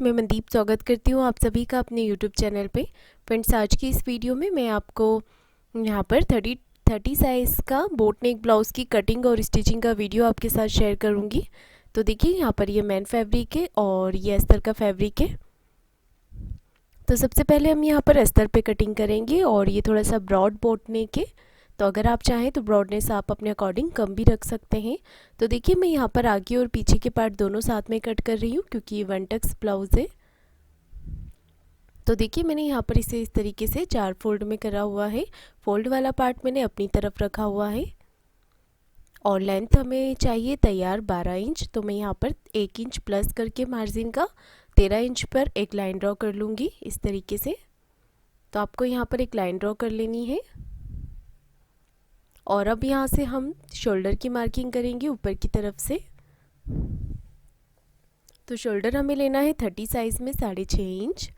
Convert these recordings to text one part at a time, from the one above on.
मैं मनदीप स्वागत करती हूँ आप सभी का अपने यूट्यूब चैनल पे। फ्रेंड्स, आज की इस वीडियो में मैं आपको यहाँ पर 30 साइज़ का बोट नेक ब्लाउज़ की कटिंग और स्टिचिंग का वीडियो आपके साथ शेयर करूँगी। तो देखिए, यहाँ पर ये मैन फैब्रिक है और ये अस्तर का फैब्रिक है। तो सबसे पहले हम यहाँ पर अस्तर पे कटिंग करेंगे और ये थोड़ा सा ब्रॉड बोट नेक है, तो अगर आप चाहें तो ब्रॉडनेस आप अपने अकॉर्डिंग कम भी रख सकते हैं। तो देखिए, मैं यहाँ पर आगे और पीछे के पार्ट दोनों साथ में कट कर रही हूँ क्योंकि ये वन टक्स ब्लाउज़ है। तो देखिए, मैंने यहाँ पर इसे इस तरीके से 4 फोल्ड में करा हुआ है। फोल्ड वाला पार्ट मैंने अपनी तरफ रखा हुआ है और लेंथ हमें चाहिए तैयार 12 इंच। तो मैं यहाँ पर 1 इंच प्लस करके मार्जिन का 13 इंच पर एक लाइन ड्रॉ कर लूँगी इस तरीके से। तो आपको यहाँ पर एक लाइन ड्रॉ कर लेनी है और अब यहाँ से हम शोल्डर की मार्किंग करेंगे ऊपर की तरफ से। तो शोल्डर हमें लेना है 30 साइज़ में 6.5 इंच।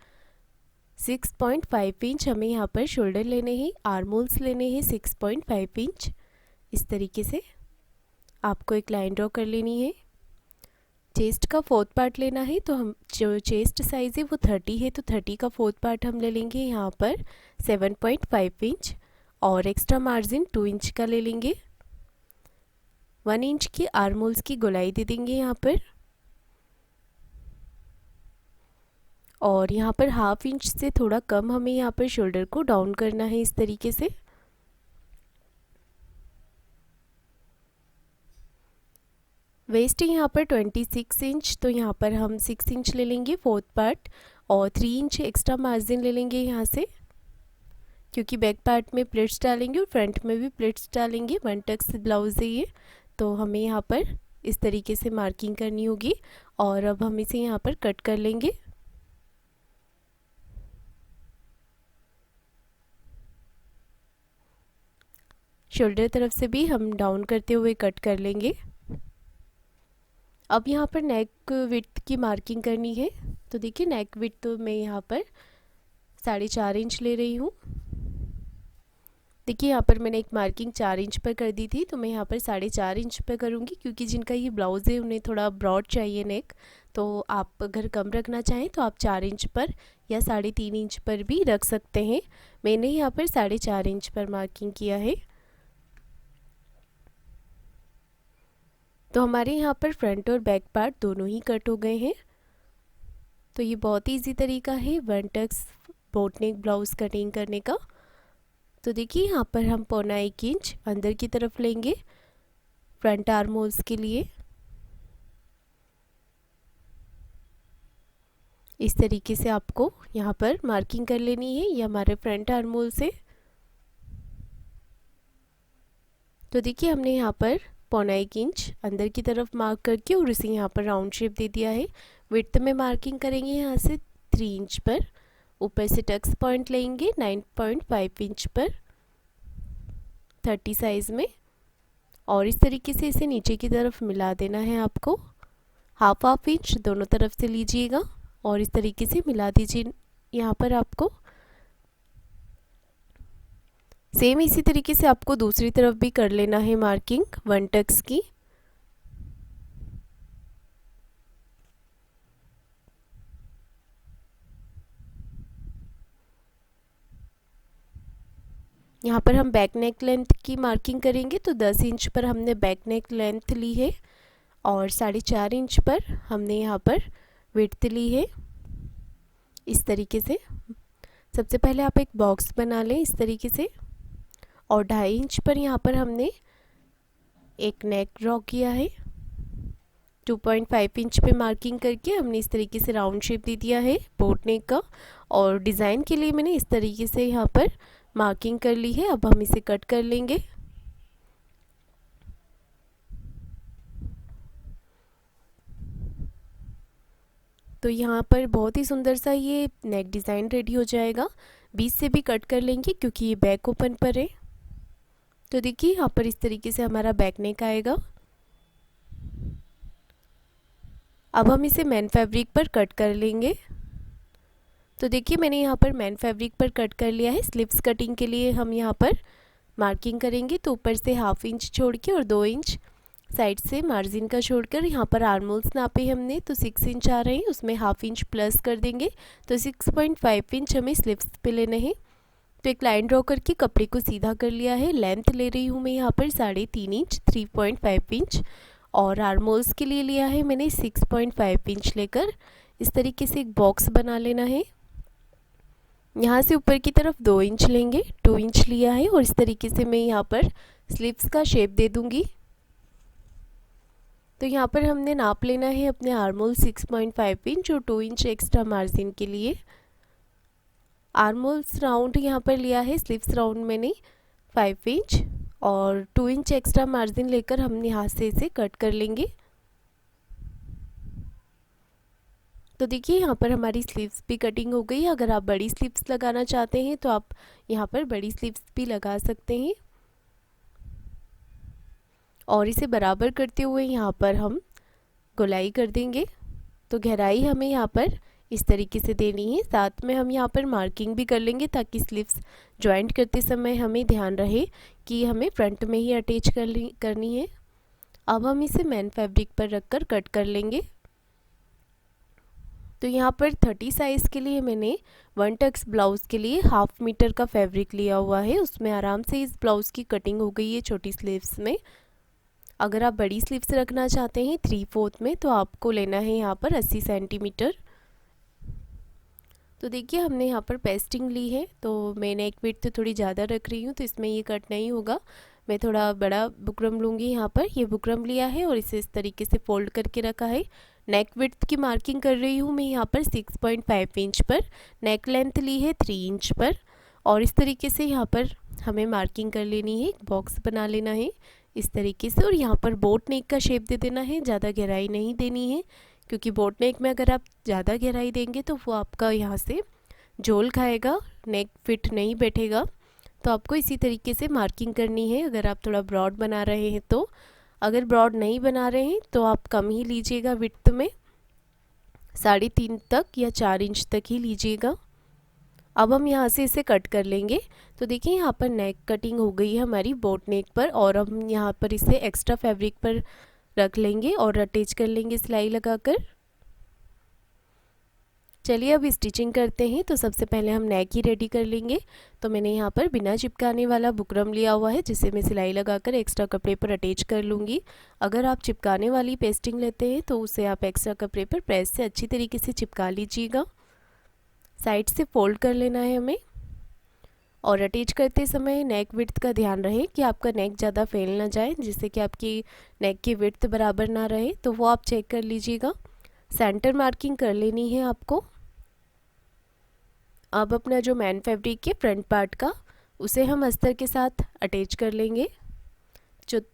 6.5 इंच हमें यहाँ पर शोल्डर लेने हैं। आर्म होल्स लेने हैं 6.5 इंच। इस तरीके से आपको एक लाइन ड्रॉ कर लेनी है। चेस्ट का 4th पार्ट लेना है, तो हम जो चेस्ट साइज़ है वो 30 है, तो 30 का 4th पार्ट हम ले लेंगे यहाँ पर 7.5 इंच और एक्स्ट्रा मार्जिन 2 इंच का ले लेंगे। 1 इंच की आर्म होल्स की गोलाई दे देंगे यहाँ पर और यहाँ पर हाफ इंच से थोड़ा कम हमें यहाँ पर शोल्डर को डाउन करना है इस तरीके से। वेस्ट है यहाँ पर 26 इंच, तो यहाँ पर हम 6 इंच ले लेंगे 4th पार्ट और 3 इंच एक्स्ट्रा मार्जिन ले लेंगे यहाँ से, क्योंकि बैक पार्ट में प्लेट्स डालेंगे और फ्रंट में भी प्लेट्स डालेंगे। वन टक्स ब्लाउज है ये, तो हमें यहाँ पर इस तरीके से मार्किंग करनी होगी और अब हम इसे यहाँ पर कट कर लेंगे। शोल्डर तरफ से भी हम डाउन करते हुए कट कर लेंगे। अब यहाँ पर नेक विड्थ की मार्किंग करनी है। तो देखिए, नेक विड्थ तो मैं यहाँ पर 4.5 इंच ले रही हूँ। देखिए, यहाँ पर मैंने एक मार्किंग 4 इंच पर कर दी थी, तो मैं यहाँ पर 4.5 इंच पर करूँगी क्योंकि जिनका ये ब्लाउज़ है उन्हें थोड़ा ब्रॉड चाहिए नेक। तो आप अगर कम रखना चाहें तो आप 4 इंच पर या 3.5 इंच पर भी रख सकते हैं। मैंने यहाँ पर 4.5 इंच पर मार्किंग किया है। तो हमारे यहाँ पर फ्रंट और बैक पार्ट दोनों ही कट हो गए हैं। तो ये बहुत ही ईजी तरीका है वन टक्स बोट नेक ब्लाउज़ कटिंग करने का। तो देखिए, यहाँ पर हम 1.25 इंच अंदर की तरफ लेंगे फ्रंट आर्म होल्स के लिए। इस तरीके से आपको यहाँ पर मार्किंग कर लेनी है। ये हमारे फ्रंट आर्म होल से। तो देखिए, हमने यहाँ पर 1.25 इंच अंदर की तरफ मार्क करके और इसे यहाँ पर राउंड शेप दे दिया है। विड्थ में मार्किंग करेंगे यहाँ से 3 इंच पर। ऊपर से टक्स पॉइंट लेंगे 9.5 इंच पर 30 साइज़ में और इस तरीके से इसे नीचे की तरफ मिला देना है आपको। हाफ इंच दोनों तरफ से लीजिएगा और इस तरीके से मिला दीजिए। यहाँ पर आपको सेम इसी तरीके से आपको दूसरी तरफ भी कर लेना है मार्किंग वन टक्स की। यहाँ पर हम बैक नेक लेंथ की मार्किंग करेंगे, तो 10 इंच पर हमने बैक नेक लेंथ ली है और 4.5 इंच पर हमने यहाँ पर विड्थ ली है। इस तरीके से सबसे पहले आप एक बॉक्स बना लें इस तरीके से और 2.5 इंच पर यहाँ पर हमने एक नेक ड्रॉ किया है। 2.5 इंच पे मार्किंग करके हमने इस तरीके से राउंड शेप दे दिया है बोट नेक का और डिज़ाइन के लिए मैंने इस तरीके से यहाँ पर मार्किंग कर ली है। अब हम इसे कट कर लेंगे। तो यहाँ पर बहुत ही सुंदर सा ये नेक डिज़ाइन रेडी हो जाएगा। बीच से भी कट कर लेंगे क्योंकि ये बैक ओपन पर है। तो देखिए, यहाँ पर इस तरीके से हमारा बैक नेक आएगा। अब हम इसे मैन फैब्रिक पर कट कर लेंगे। तो देखिए, मैंने यहाँ पर मैन फैब्रिक पर कट कर लिया है। स्लीव्स कटिंग के लिए हम यहाँ पर मार्किंग करेंगे, तो ऊपर से हाफ इंच छोड़ के और 2 इंच साइड से मार्जिन का छोड़कर यहाँ पर आर्म होल्स नापे हमने तो 6 इंच आ रहे हैं, उसमें हाफ इंच प्लस कर देंगे तो 6.5 इंच हमें स्लीव्स पे लेना है। तो एक लाइन ड्रॉ करके कपड़े को सीधा कर लिया है। लेंथ ले रही हूँ मैं यहाँ पर 3.5 इंच 3.5 इंच और आर्म होल्स के लिए लिया है मैंने 6.5 इंच लेकर इस तरीके से एक बॉक्स बना लेना है। यहाँ से ऊपर की तरफ 2 इंच लेंगे, 2 इंच लिया है और इस तरीके से मैं यहाँ पर स्लीव्स का शेप दे दूँगी। तो यहाँ पर हमने नाप लेना है अपने आर्म होल 6.5 इंच और 2 इंच एक्स्ट्रा मार्जिन के लिए। आर्म होल्स राउंड यहाँ पर लिया है, स्लीव्स राउंड मैंने 5 इंच और 2 इंच एक्स्ट्रा मार्जिन लेकर हम यहाँ से इसे कट कर लेंगे। तो देखिए यहाँ पर हमारी स्लीव्स भी कटिंग हो गई। अगर आप बड़ी स्लीव्स लगाना चाहते हैं तो आप यहाँ पर बड़ी स्लीव्स भी लगा सकते हैं और इसे बराबर करते हुए यहाँ पर हम गोलाई कर देंगे। तो गहराई हमें यहाँ पर इस तरीके से देनी है। साथ में हम यहाँ पर मार्किंग भी कर लेंगे ताकि स्लीव्स जॉइंट करते समय हमें ध्यान रहे कि हमें फ्रंट में ही अटैच करनी है। अब हम इसे मैन फैब्रिक पर रखकर कट कर लेंगे। तो यहाँ पर 30 साइज़ के लिए मैंने 1 टक्स ब्लाउज़ के लिए हाफ मीटर का फैब्रिक लिया हुआ है। उसमें आराम से इस ब्लाउज़ की कटिंग हो गई है छोटी स्लीव्स में। अगर आप बड़ी स्लीव्स रखना चाहते हैं 3/4 में तो आपको लेना है यहाँ पर 80 सेंटीमीटर। तो देखिए हमने यहाँ पर पेस्टिंग ली है तो मैं नेक विड्थ तो थोड़ी ज़्यादा रख रही हूँ तो इसमें ये कट नहीं होगा। मैं थोड़ा बड़ा बुकरम लूँगी। यहाँ पर ये बुकरम लिया है और इसे इस तरीके से फोल्ड करके रखा है। नेक विड्थ की मार्किंग कर रही हूँ मैं यहाँ पर 6.5 इंच पर। नेक लेंथ ली है 3 इंच पर और इस तरीके से यहाँ पर हमें मार्किंग कर लेनी है। एक बॉक्स बना लेना है इस तरीके से और यहाँ पर बोट नेक का शेप दे देना है। ज़्यादा गहराई नहीं देनी है क्योंकि बोट नेक में अगर आप ज़्यादा गहराई देंगे तो वो आपका यहाँ से झोल खाएगा, नेक फिट नहीं बैठेगा। तो आपको इसी तरीके से मार्किंग करनी है अगर आप थोड़ा ब्रॉड बना रहे हैं तो। अगर ब्रॉड नहीं बना रहे हैं तो आप कम ही लीजिएगा विड्थ में, 3.5 तक या 4 इंच तक ही लीजिएगा। अब हम यहाँ से इसे कट कर लेंगे। तो देखिए यहाँ पर नेक कटिंग हो गई है हमारी बोट नेक पर और हम यहाँ पर इसे एक्स्ट्रा फैब्रिक पर रख लेंगे और अटैच कर लेंगे सिलाई लगाकर। चलिए अब स्टिचिंग करते हैं। तो सबसे पहले हम नेक ही रेडी कर लेंगे। तो मैंने यहाँ पर बिना चिपकाने वाला बुकरम लिया हुआ है जिसे मैं सिलाई लगाकर एक्स्ट्रा कपड़े पर अटैच कर लूँगी। अगर आप चिपकाने वाली पेस्टिंग लेते हैं तो उसे आप एक्स्ट्रा कपड़े पर प्रेस से अच्छी तरीके से चिपका लीजिएगा। साइड से फोल्ड कर लेना है हमें और अटैच करते समय नेक विड्थ का ध्यान रहे कि आपका नेक ज़्यादा फैल ना जाए, जिससे कि आपकी नेक की विड्थ बराबर ना रहे। तो वो आप चेक कर लीजिएगा। सेंटर मार्किंग कर लेनी है आपको। अब अपना जो मैन फैब्रिक है फ्रंट पार्ट का उसे हम अस्तर के साथ अटैच कर लेंगे।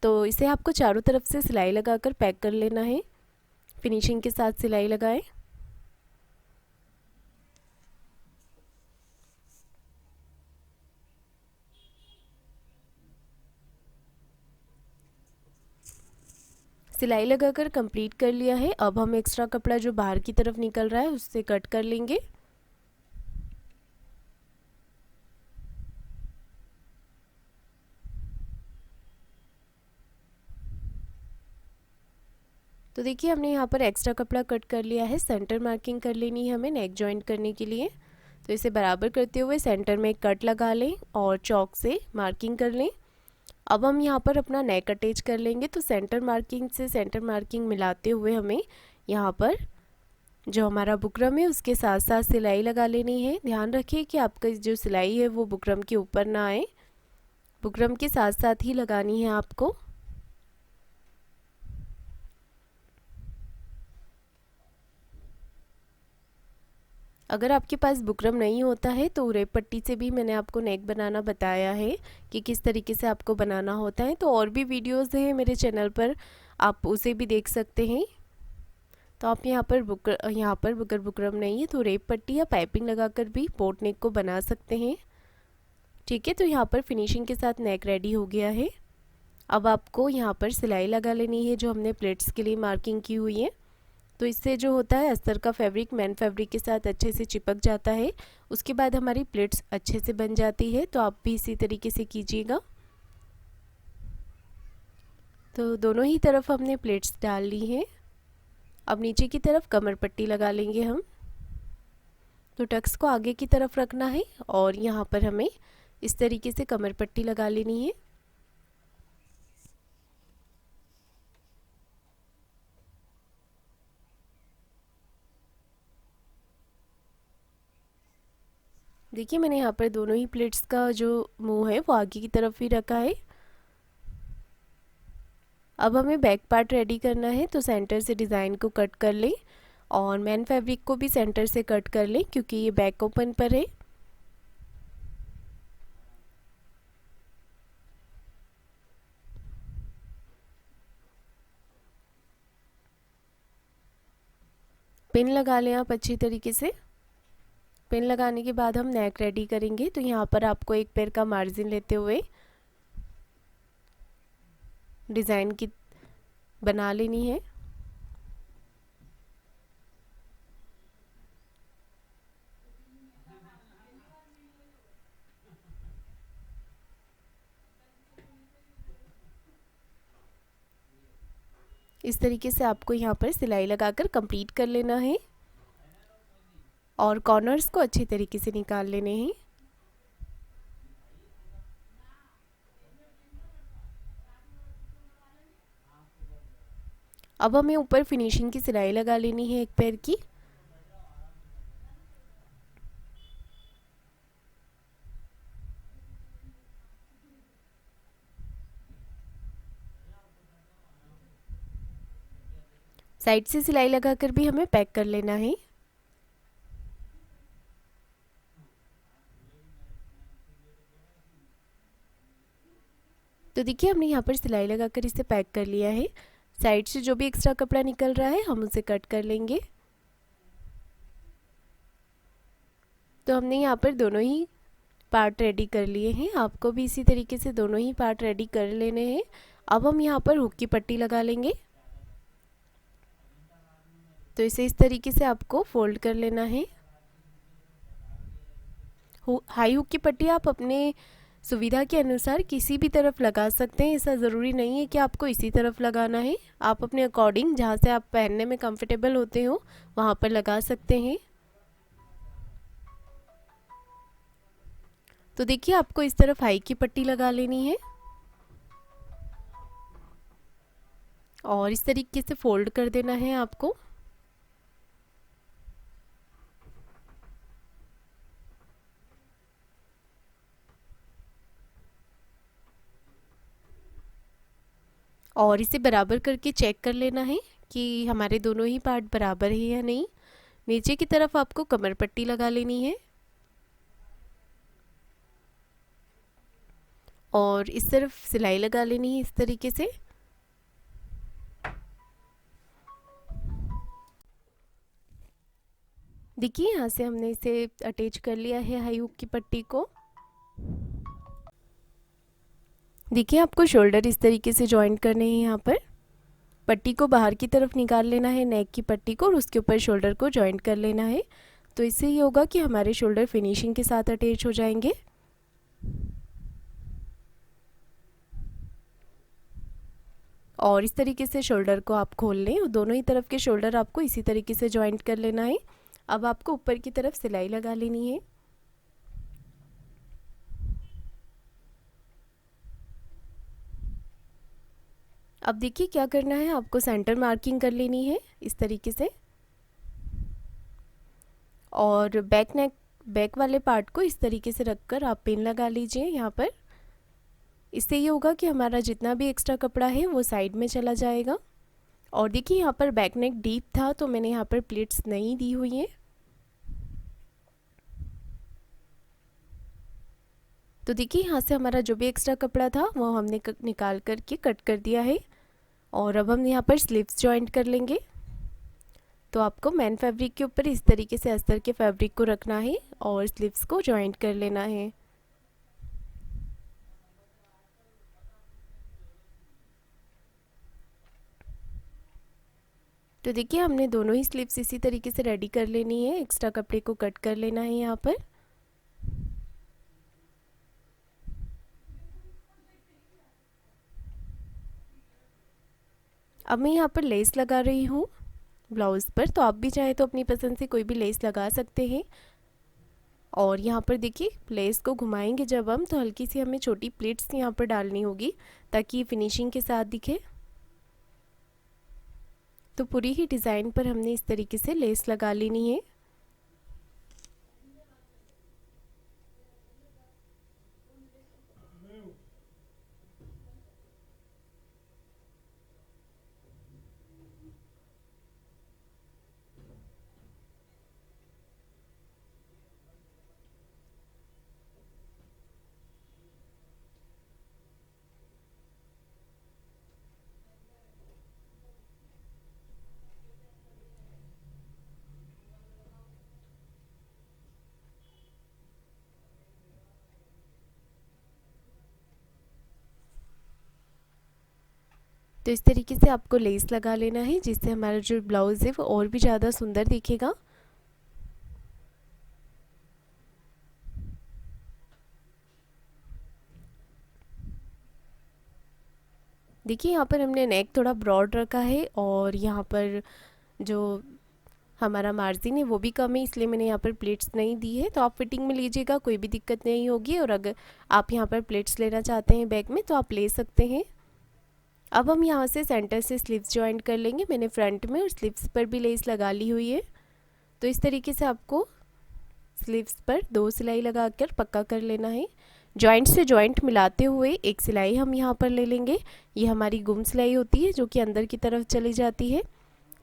तो इसे आपको चारों तरफ से सिलाई लगाकर पैक कर लेना है। फिनिशिंग के साथ सिलाई लगाएं। सिलाई लगाकर कंप्लीट कर लिया है। अब हम एक्स्ट्रा कपड़ा जो बाहर की तरफ निकल रहा है उससे कट कर लेंगे। तो देखिए हमने यहाँ पर एक्स्ट्रा कपड़ा कट कर लिया है। सेंटर मार्किंग कर लेनी है हमें नेक जॉइंट करने के लिए। तो इसे बराबर करते हुए सेंटर में एक कट लगा लें और चॉक से मार्किंग कर लें। अब हम यहाँ पर अपना नेक अटैच कर लेंगे। तो सेंटर मार्किंग से सेंटर मार्किंग मिलाते हुए हमें यहाँ पर जो हमारा बुकरम है उसके साथ साथ सिलाई लगा लेनी है। ध्यान रखिए कि आपका जो सिलाई है वो बुकरम के ऊपर ना आए, बुकरम के साथ साथ ही लगानी है आपको। अगर आपके पास बुकरम नहीं होता है तो उरेप पट्टी से भी मैंने आपको नेक बनाना बताया है कि किस तरीके से आपको बनाना होता है। तो और भी वीडियोस हैं मेरे चैनल पर, आप उसे भी देख सकते हैं। तो आप यहाँ पर बुकरम नहीं है तो उरेप पट्टी या पाइपिंग लगाकर भी बोट नेक को बना सकते हैं। ठीक है, तो यहाँ पर फिनिशिंग के साथ नेक रेडी हो गया है। अब आपको यहाँ पर सिलाई लगा लेनी है जो हमने प्लेट्स के लिए मार्किंग की हुई है। तो इससे जो होता है अस्तर का फैब्रिक मैन फैब्रिक के साथ अच्छे से चिपक जाता है। उसके बाद हमारी प्लेट्स अच्छे से बन जाती है। तो आप भी इसी तरीके से कीजिएगा। तो दोनों ही तरफ हमने प्लेट्स डाल ली हैं। अब नीचे की तरफ कमर पट्टी लगा लेंगे हम। तो टक्स को आगे की तरफ रखना है और यहाँ पर हमें इस तरीके से कमर पट्टी लगा लेनी है। देखिए मैंने यहाँ पर दोनों ही प्लेट्स का जो मुंह है वो आगे की तरफ ही रखा है। अब हमें बैक पार्ट रेडी करना है, तो सेंटर से डिज़ाइन को कट कर लें और मेन फैब्रिक को भी सेंटर से कट कर लें क्योंकि ये बैक ओपन पर है। पिन लगा लें आप अच्छी तरीके से। पिन लगाने के बाद हम नेक रेडी करेंगे। तो यहाँ पर आपको एक पैर का मार्जिन लेते हुए डिज़ाइन की बना लेनी है। इस तरीके से आपको यहाँ पर सिलाई लगाकर कंप्लीट कर लेना है और कॉर्नर्स को अच्छे तरीके से निकाल लेने हैं। अब हमें ऊपर फिनिशिंग की सिलाई लगा लेनी है एक पैर की। साइड से सिलाई लगाकर भी हमें पैक कर लेना है। तो देखिए हमने यहाँ पर सिलाई लगाकर इसे पैक कर लिया है। साइड से जो भी एक्स्ट्रा कपड़ा निकल रहा है हम उसे कट कर लेंगे। तो हमने यहाँ पर दोनों ही पार्ट रेडी कर लिए हैं। आपको भी इसी तरीके से दोनों ही पार्ट रेडी कर लेने हैं। अब हम यहाँ पर हुक की पट्टी लगा लेंगे। तो इसे इस तरीके से आपको फोल्ड कर लेना है। हाई हुक की पट्टी आप अपने सुविधा के अनुसार किसी भी तरफ लगा सकते हैं। ऐसा ज़रूरी नहीं है कि आपको इसी तरफ लगाना है। आप अपने अकॉर्डिंग जहाँ से आप पहनने में कंफर्टेबल होते हो वहाँ पर लगा सकते हैं। तो देखिए आपको इस तरफ हाई की पट्टी लगा लेनी है और इस तरीके से फोल्ड कर देना है आपको। और इसे बराबर करके चेक कर लेना है कि हमारे दोनों ही पार्ट बराबर है या नहीं। नीचे की तरफ आपको कमर पट्टी लगा लेनी है और इस तरफ सिलाई लगा लेनी है इस तरीके से। देखिए यहाँ से हमने इसे अटैच कर लिया है हाई हुक की पट्टी को। देखिए आपको शोल्डर इस तरीके से जॉइंट करने हैं। यहाँ पर पट्टी को बाहर की तरफ निकाल लेना है, नेक की पट्टी को, और उसके ऊपर शोल्डर को जॉइंट कर लेना है। तो इससे ये होगा कि हमारे शोल्डर फिनिशिंग के साथ अटैच हो जाएंगे। और इस तरीके से शोल्डर को आप खोल लें। दोनों ही तरफ के शोल्डर आपको इसी तरीके से जॉइंट कर लेना है। अब आपको ऊपर की तरफ सिलाई लगा लेनी है। अब देखिए क्या करना है, आपको सेंटर मार्किंग कर लेनी है इस तरीके से और बैक वाले पार्ट को इस तरीके से रखकर आप पिन लगा लीजिए यहाँ पर। इससे ये होगा कि हमारा जितना भी एक्स्ट्रा कपड़ा है वो साइड में चला जाएगा। और देखिए यहाँ पर बैक नेक डीप था तो मैंने यहाँ पर प्लेट्स नहीं दी हुई हैं। तो देखिए यहाँ से हमारा जो भी एक्स्ट्रा कपड़ा था वो हमने निकाल करके कट कर दिया है। और अब हम यहाँ पर स्लीव्स जॉइंट कर लेंगे। तो आपको मेन फैब्रिक के ऊपर इस तरीके से अस्तर के फैब्रिक को रखना है और स्लीव्स को जॉइंट कर लेना है। तो देखिए हमने दोनों ही स्लीव्स इसी तरीके से रेडी कर लेनी है। एक्स्ट्रा कपड़े को कट कर लेना है यहाँ पर। अब मैं यहाँ पर लेस लगा रही हूँ ब्लाउज़ पर, तो आप भी चाहें तो अपनी पसंद से कोई भी लेस लगा सकते हैं। और यहाँ पर देखिए लेस को घुमाएंगे जब हम, तो हल्की सी हमें छोटी प्लेट्स यहाँ पर डालनी होगी ताकि फिनिशिंग के साथ दिखे। तो पूरी ही डिज़ाइन पर हमने इस तरीके से लेस लगा लेनी है। तो इस तरीके से आपको लेस लगा लेना है, जिससे हमारा जो ब्लाउज़ है वो और भी ज़्यादा सुंदर दिखेगा। देखिए यहाँ पर हमने नेक थोड़ा ब्रॉड रखा है और यहाँ पर जो हमारा मार्जिन है वो भी कम है, इसलिए मैंने यहाँ पर प्लेट्स नहीं दी है। तो आप फिटिंग में लीजिएगा, कोई भी दिक्कत नहीं होगी। और अगर आप यहाँ पर प्लेट्स लेना चाहते हैं बैक में तो आप ले सकते हैं। अब हम यहाँ से सेंटर से स्लीव्स जॉइंट कर लेंगे। मैंने फ्रंट में और स्लीव्स पर भी लेस लगा ली हुई है। तो इस तरीके से आपको स्लीव्स पर 2 सिलाई लगाकर पक्का कर लेना है। जॉइंट से जॉइंट मिलाते हुए एक सिलाई हम यहाँ पर ले लेंगे। ये हमारी गुम सिलाई होती है जो कि अंदर की तरफ चली जाती है।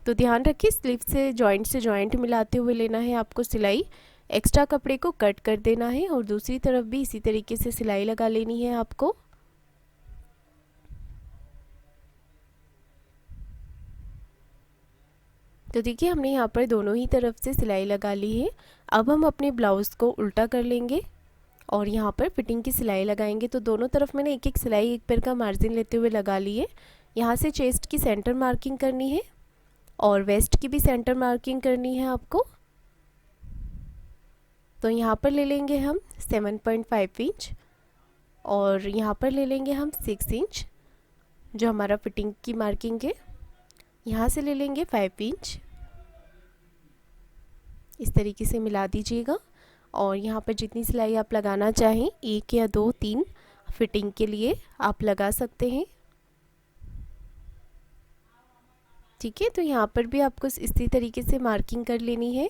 तो ध्यान रखिए स्लीव से जॉइंट मिलाते हुए लेना है आपको सिलाई। एक्स्ट्रा कपड़े को कट कर देना है और दूसरी तरफ भी इसी तरीके से सिलाई लगा लेनी है आपको। तो देखिए हमने यहाँ पर दोनों ही तरफ से सिलाई लगा ली है। अब हम अपने ब्लाउज़ को उल्टा कर लेंगे और यहाँ पर फिटिंग की सिलाई लगाएंगे। तो दोनों तरफ मैंने एक एक सिलाई एक पैर का मार्जिन लेते हुए लगा ली है। यहाँ से चेस्ट की सेंटर मार्किंग करनी है और वेस्ट की भी सेंटर मार्किंग करनी है आपको। तो यहाँ पर ले लेंगे हम 7.5 इंच और यहाँ पर ले लेंगे हम 6 इंच जो हमारा फिटिंग की मार्किंग है। यहाँ से ले लेंगे 5 इंच, इस तरीके से मिला दीजिएगा। और यहाँ पर जितनी सिलाई आप लगाना चाहें, 1 या 2 3 फिटिंग के लिए आप लगा सकते हैं। ठीक है, तो यहाँ पर भी आपको इसी तरीके से मार्किंग कर लेनी है।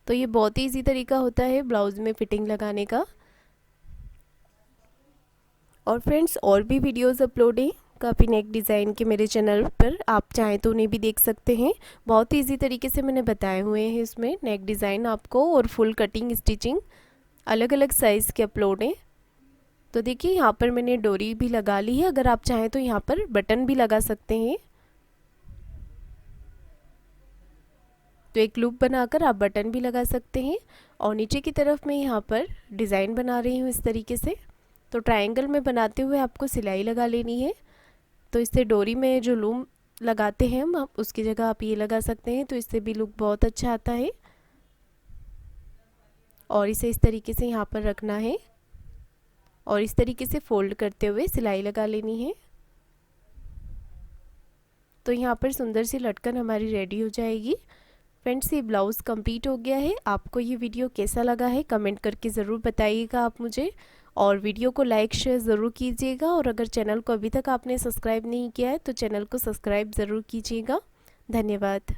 तो ये बहुत ही इजी तरीका होता है ब्लाउज में फिटिंग लगाने का। और फ्रेंड्स और भी वीडियोस अपलोड हैं काफ़ी नेक डिज़ाइन के मेरे चैनल पर, आप चाहें तो उन्हें भी देख सकते हैं। बहुत ही इजी तरीके से मैंने बताए हुए हैं इसमें नेक डिज़ाइन आपको, और फुल कटिंग स्टिचिंग अलग अलग साइज़ के अपलोड हैं। तो देखिए यहाँ पर मैंने डोरी भी लगा ली है। अगर आप चाहें तो यहाँ पर बटन भी लगा सकते हैं। तो एक लूप बनाकर आप बटन भी लगा सकते हैं। और नीचे की तरफ मैं यहाँ पर डिज़ाइन बना रही हूँ इस तरीके से। तो ट्रायंगल में बनाते हुए आपको सिलाई लगा लेनी है। तो इससे डोरी में जो लूम लगाते हैं हम, उसकी जगह आप ये लगा सकते हैं, तो इससे भी लुक बहुत अच्छा आता है। और इसे इस तरीके से यहाँ पर रखना है और इस तरीके से फोल्ड करते हुए सिलाई लगा लेनी है। तो यहाँ पर सुंदर सी लटकन हमारी रेडी हो जाएगी। फ्रेंड्स ये ब्लाउज़ कंप्लीट हो गया है। आपको ये वीडियो कैसा लगा है कमेंट करके ज़रूर बताइएगा आप मुझे। और वीडियो को लाइक शेयर ज़रूर कीजिएगा। और अगर चैनल को अभी तक आपने सब्सक्राइब नहीं किया है तो चैनल को सब्सक्राइब ज़रूर कीजिएगा। धन्यवाद।